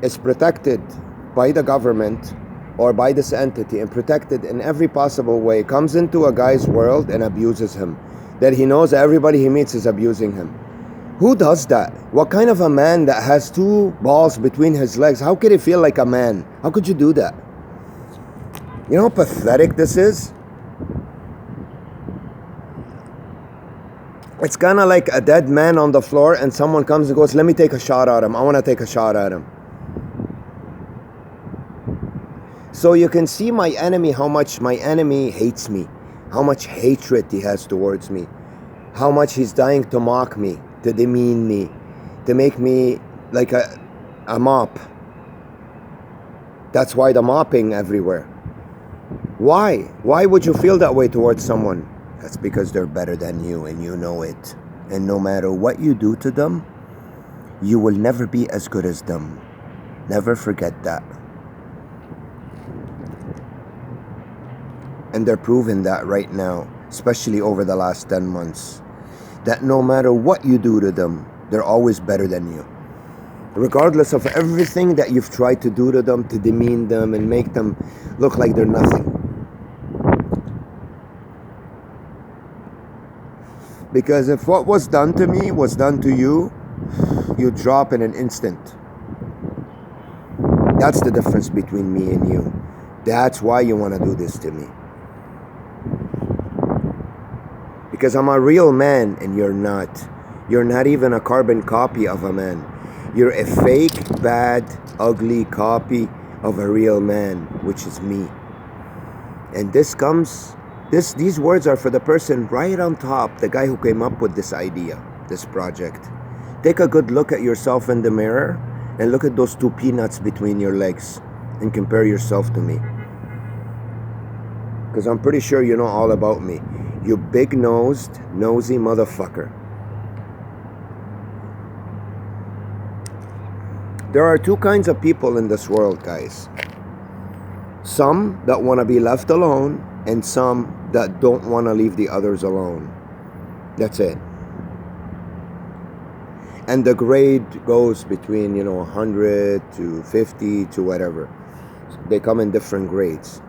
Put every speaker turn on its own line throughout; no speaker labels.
is protected by the government or by this entity and protected in every possible way, comes into a guy's world and abuses him, that he knows everybody he meets is abusing him. Who does that? What kind of a man that has two balls between his legs? How could he feel like a man? How could you do that? You know how pathetic this is? It's kind of like a dead man on the floor and someone comes and goes, let me take a shot at him. I want to take a shot at him. So you can see my enemy, how much my enemy hates me, how much hatred he has towards me, how much he's dying to mock me, to demean me, to make me like a mop. That's why the mopping everywhere. Why? Why would you feel that way towards someone? That's because they're better than you and you know it. And no matter what you do to them, you will never be as good as them. Never forget that. And they're proving that right now, especially over the last 10 months. That no matter what you do to them, they're always better than you. Regardless of everything that you've tried to do to them, to demean them and make them look like they're nothing. Because if what was done to me was done to you, you drop in an instant. That's the difference between me and you. That's why you want to do this to me. Because I'm a real man and you're not. You're not even a carbon copy of a man. You're a fake, bad, ugly copy of a real man, which is me. And these words are for the person right on top, the guy who came up with this idea, this project. Take a good look at yourself in the mirror and look at those two peanuts between your legs and compare yourself to me. Because I'm pretty sure you know all about me. You big-nosed, nosy motherfucker. There are two kinds of people in this world, guys. Some that want to be left alone and some that don't want to leave the others alone. That's it. And the grade goes between, 100 to 50 to whatever. They come in different grades.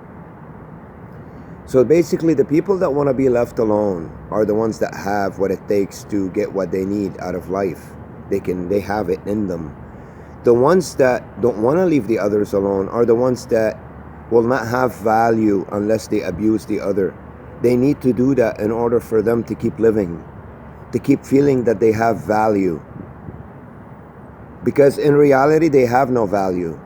So basically, the people that want to be left alone are the ones that have what it takes to get what they need out of life. They have it in them. The ones that don't want to leave the others alone are the ones that will not have value unless they abuse the other. They need to do that in order for them to keep living, to keep feeling that they have value. Because in reality, they have no value.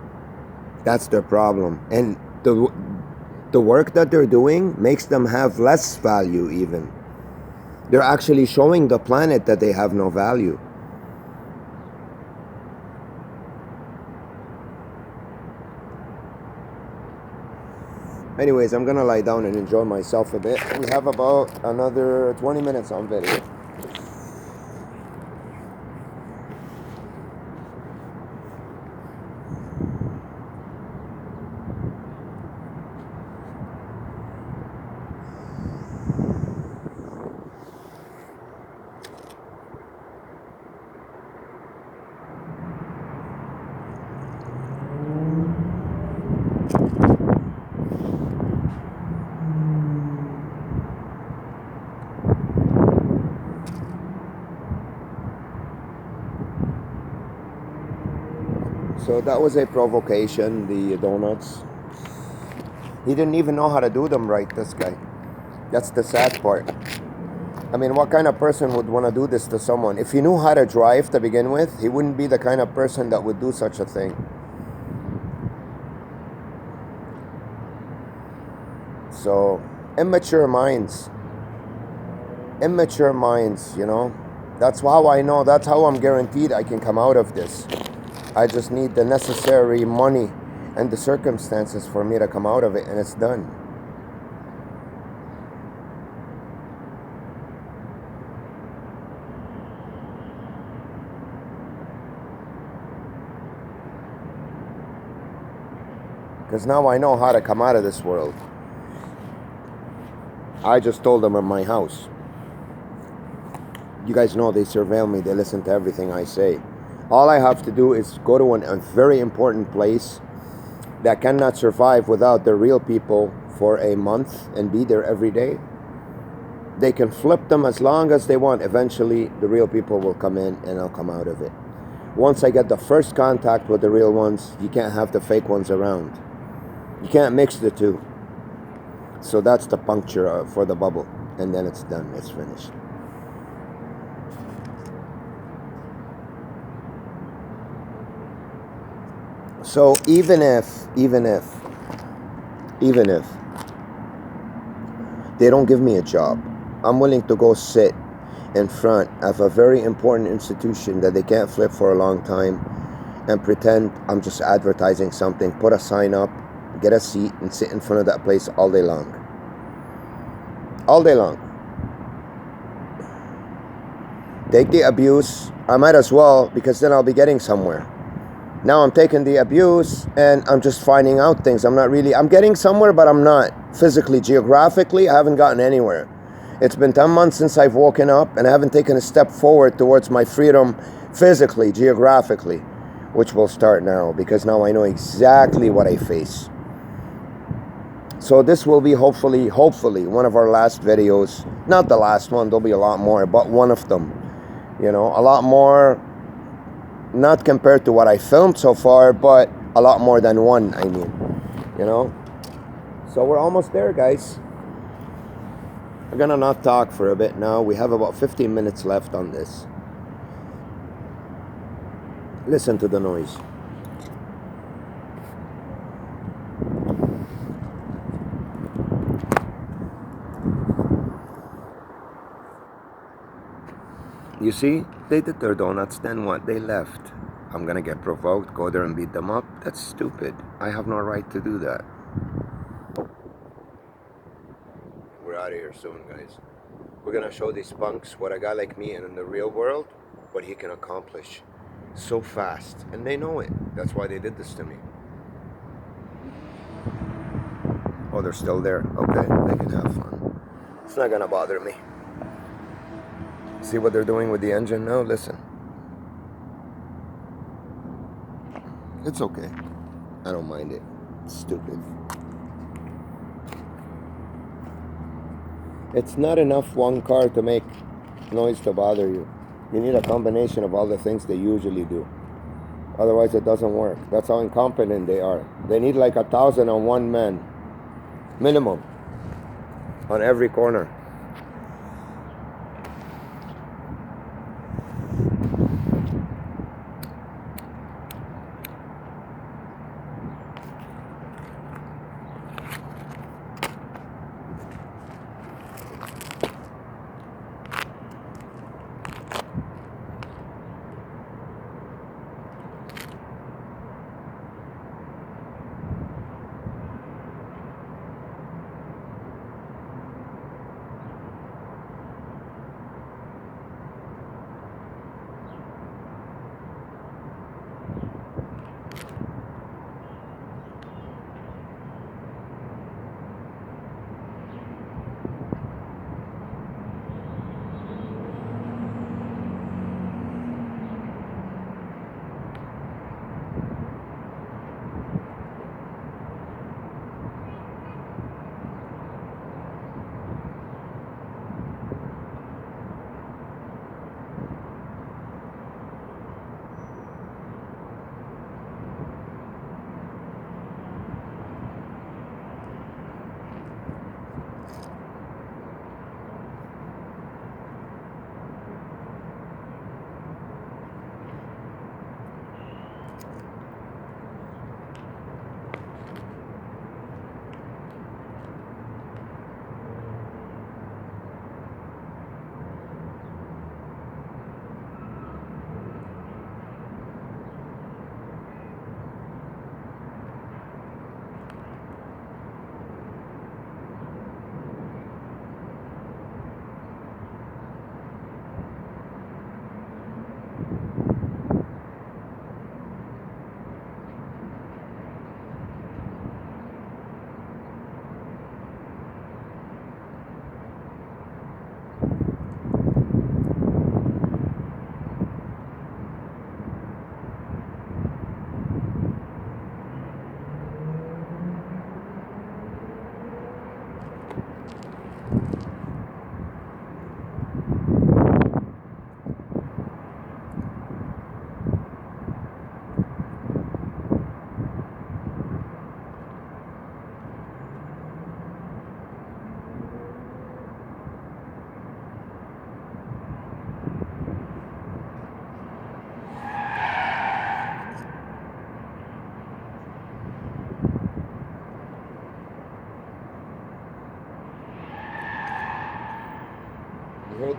That's their problem. And the work that they're doing makes them have less value even. They're actually showing the planet that they have no value. Anyways, I'm gonna lie down and enjoy myself a bit. We have about another 20 minutes on video. So that was a provocation, the donuts. He didn't even know how to do them right, this guy. That's the sad part. I mean, what kind of person would want to do this to someone? If he knew how to drive to begin with, he wouldn't be the kind of person that would do such a thing. So, immature minds, That's how I know, that's how I'm guaranteed I can come out of this. I just need the necessary money and the circumstances for me to come out of it, and it's done. Because now I know how to come out of this world. I just told them in my house. You guys know they surveil me, they listen to everything I say. All I have to do is go to a very important place that cannot survive without the real people for a month and be there every day. They can flip them as long as they want. Eventually, the real people will come in and I'll come out of it. Once I get the first contact with the real ones, you can't have the fake ones around. You can't mix the two. So that's the puncture for the bubble. And then it's done. It's finished. So even if they don't give me a job, I'm willing to go sit in front of a very important institution that they can't flip for a long time and pretend I'm just advertising something, put a sign up, get a seat, and sit in front of that place all day long. All day long. Take the abuse. I might as well, because then I'll be getting somewhere. Now I'm taking the abuse and I'm just finding out things. I'm getting somewhere, but I'm not. Physically, geographically, I haven't gotten anywhere. It's been 10 months since I've woken up and I haven't taken a step forward towards my freedom physically, geographically, which will start now, because now I know exactly what I face. So this will be hopefully one of our last videos. Not the last one, there'll be a lot more, but one of them. You know, a lot more, not compared to what I filmed so far, but a lot more than one, I mean, you know. So we're almost there, guys. We're gonna not talk for a bit now. We have about 15 minutes left on this. Listen to the noise. You see, they did their donuts, then what? They left. I'm gonna get provoked, go there and beat them up? That's stupid. I have no right to do that. We're out of here soon, guys. We're gonna show these punks what a guy like me and in the real world, what he can accomplish so fast. And they know it. That's why they did this to me. Oh, they're still there. Okay, they can have fun. It's not gonna bother me. See what they're doing with the engine now? Listen. It's okay. I don't mind it. It's stupid. It's not enough one car to make noise to bother you. You need a combination of all the things they usually do. Otherwise it doesn't work. That's how incompetent they are. They need like 1,001 men. Minimum. On every corner.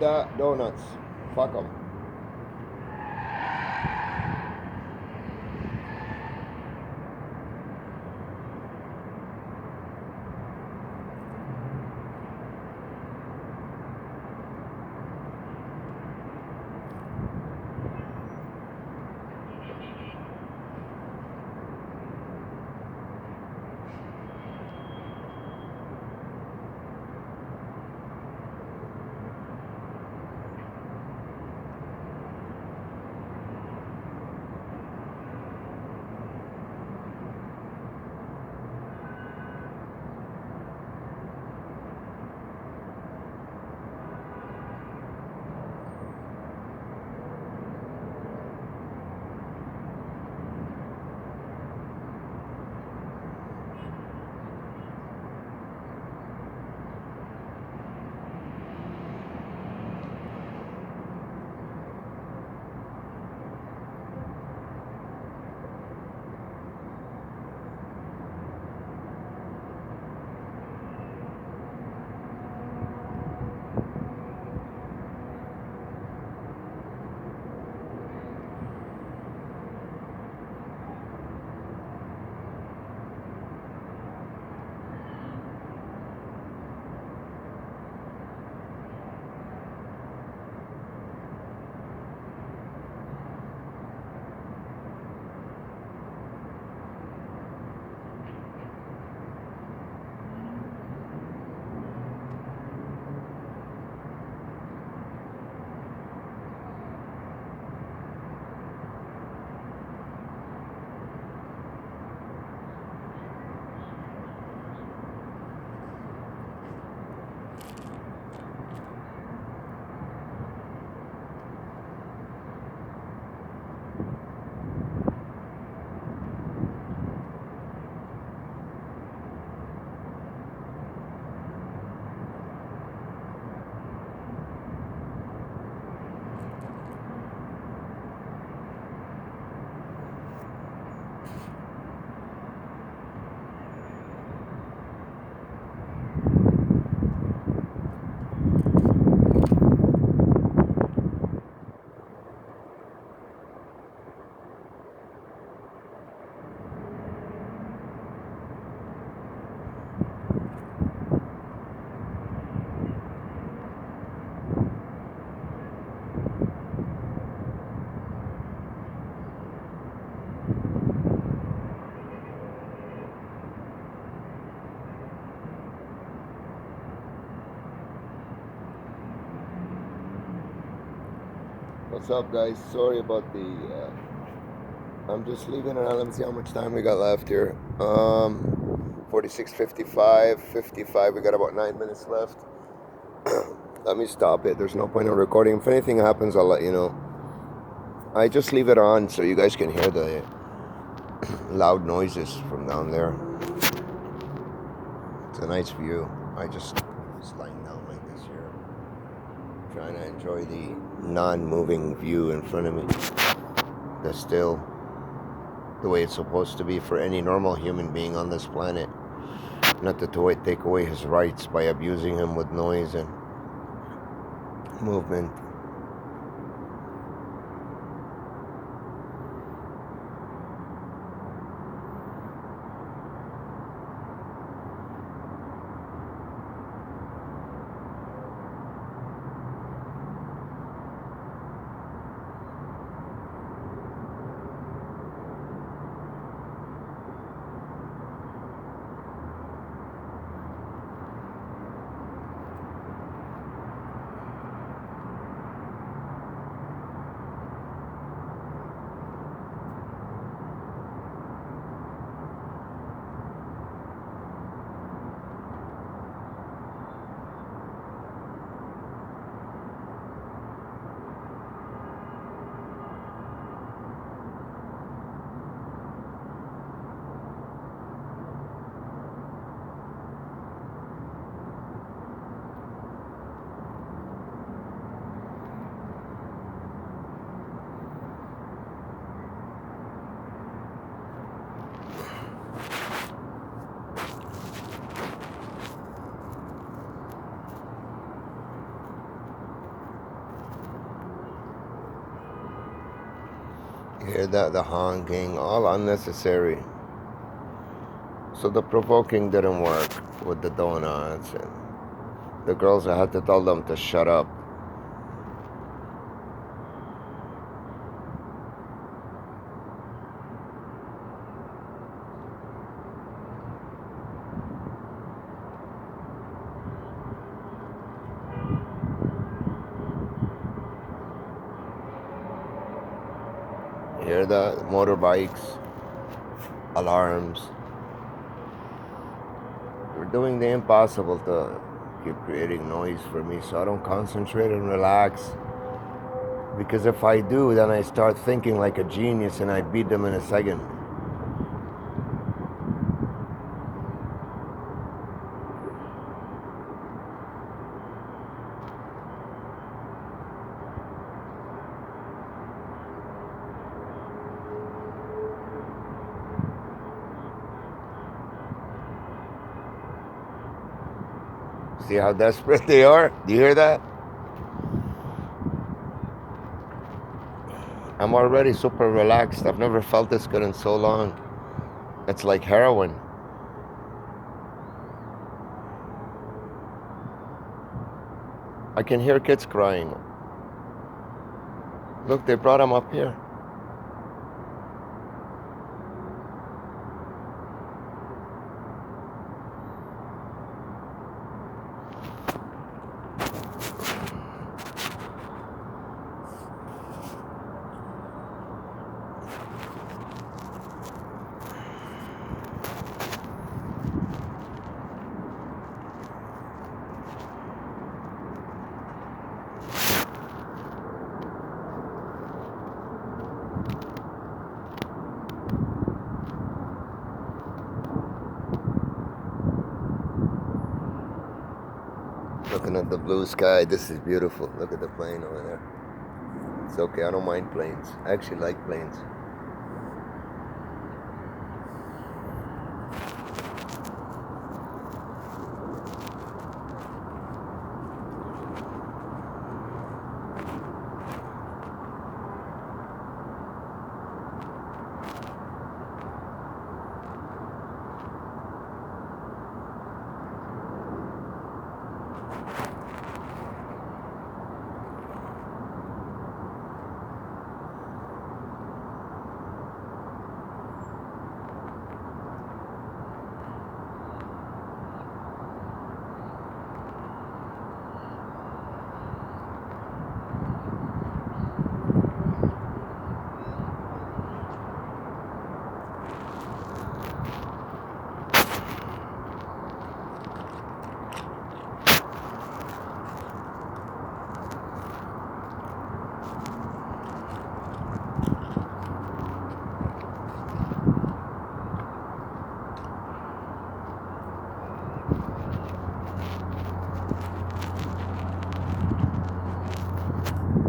donuts. Fuck them. What's up, guys? Sorry about the. I'm just leaving around. Let me see how much time we got left here. 46, 55, 55. We got about 9 minutes left. Let me stop it. There's no point in recording. If anything happens, I'll let you know. I just leave it on so you guys can hear the loud noises from down there. It's a nice view. I just lying down like this here, trying to enjoy the non-moving view in front of me. That's still the way it's supposed to be for any normal human being on this planet. Not to take away his rights by abusing him with noise and movement. Hear that? The honking, all unnecessary. So the provoking didn't work with the donuts, and the girls, I had to tell them to shut up. Hear that? Motorbikes, alarms. We're doing the impossible to keep creating noise for me so I don't concentrate and relax. Because if I do, then I start thinking like a genius and I beat them in a second. See how desperate they are? Do you hear that? I'm already super relaxed. I've never felt this good in so long. It's like heroin. I can hear kids crying. Look, they brought them up here. Looking at the blue sky, this is beautiful. Look at the plane over there. It's okay, I don't mind planes. I actually like planes.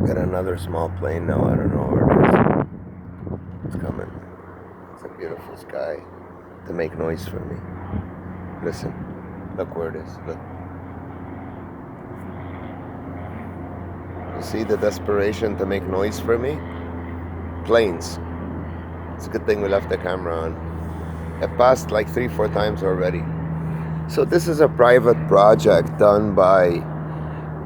Got another small plane now, I don't know where it is. It's coming. It's a beautiful sky to make noise for me. Listen, look where it is, look. You see the desperation to make noise for me? Planes. It's a good thing we left the camera on. It passed like 3-4 times already. So this is a private project done by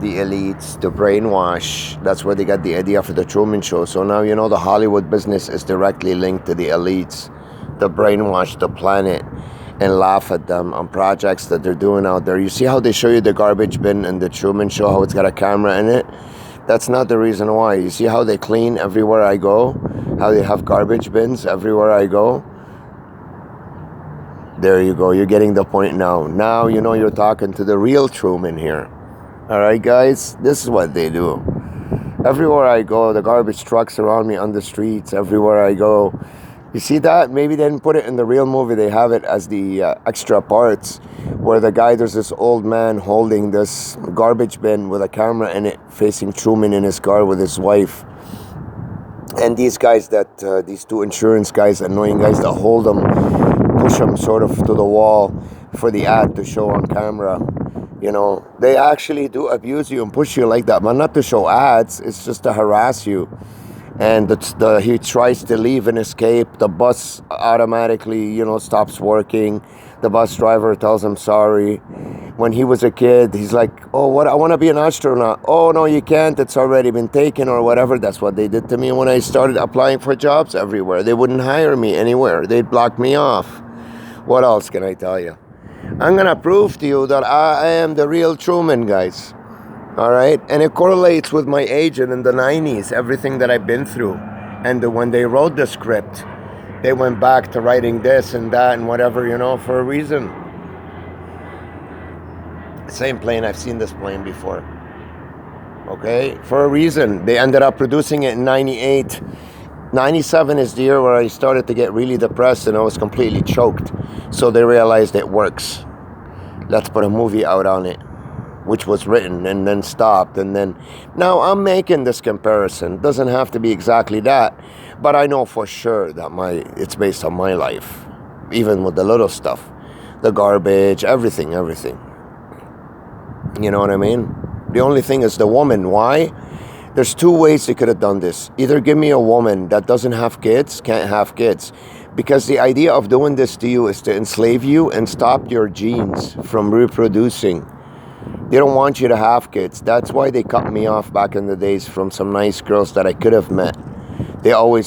the elites to brainwash. That's where they got the idea for the Truman Show. So now you know the Hollywood business is directly linked to the elites to brainwash the planet and laugh at them on projects that they're doing out there. You see how they show you the garbage bin in the Truman Show, how it's got a camera in it? That's not the reason why. You see how they clean everywhere I go? How they have garbage bins everywhere I go? There you go. You're getting the point now. Now you know you're talking to the real Truman here. Alright guys, this is what they do. Everywhere I go, the garbage trucks around me on the streets, everywhere I go. You see that? Maybe they didn't put it in the real movie. They have it as the extra parts where the guy, there's this old man holding this garbage bin with a camera in it facing Truman in his car with his wife. And these guys that, these two insurance guys, annoying guys that hold them, push them sort of to the wall for the ad to show on camera. You know, they actually do abuse you and push you like that, but not to show ads, it's just to harass you. and he tries to leave and escape. The bus automatically, stops working. The bus driver tells him sorry. When he was a kid, he's like, oh, what? I want to be an astronaut. Oh, no, you can't. It's already been taken or whatever. That's what they did to me when I started applying for jobs everywhere. They wouldn't hire me anywhere. They'd block me off. What else can I tell you? I'm going to prove to you that I am the real Truman, guys. All right? And it correlates with my agent in the 90s, everything that I've been through. And when they wrote the script, they went back to writing this and that and whatever, for a reason. Same plane, I've seen this plane before. Okay? For a reason. They ended up producing it in 98. 97 is the year where I started to get really depressed and I was completely choked. So they realized it works. Let's put a movie out on it, which was written and then stopped. And then now I'm making this comparison. It doesn't have to be exactly that, but I know for sure that it's based on my life, even with the little stuff, the garbage, everything. You know what I mean? The only thing is the woman. Why? There's two ways they could have done this. Either give me a woman that doesn't have kids, can't have kids. Because the idea of doing this to you is to enslave you and stop your genes from reproducing. They don't want you to have kids. That's why they cut me off back in the days from some nice girls that I could have met. They always